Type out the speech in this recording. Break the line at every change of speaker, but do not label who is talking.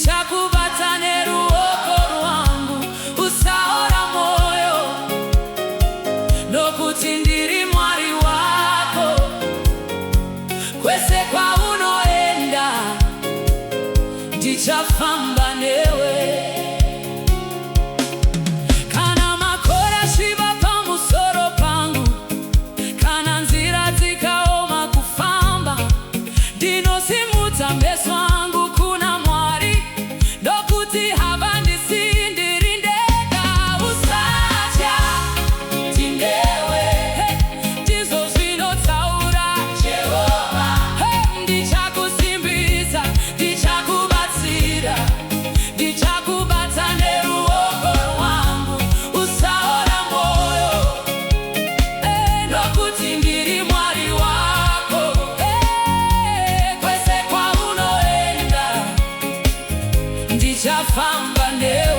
ndichakubatane ruoko rwangu usaora moyo nokuti ndiri Mwari wako kwese kwaunoenda ndichafamba newe. Kana makore asviba pamusoro pangu, kana nzira dzikaoma kufamba, ndinosimudza meso angu kuna Mwari nokuti havandisiyi ndiri ndega. Usatya, tindewe, ndizvo zvinotaura Jehovha. Ndichakusimbisa, ndichakubatsira, ndichakubatane ruoko rwangu usaora moyo nokuti ndiri Mwari wako kwese kwaunoenda ndichafamba newe.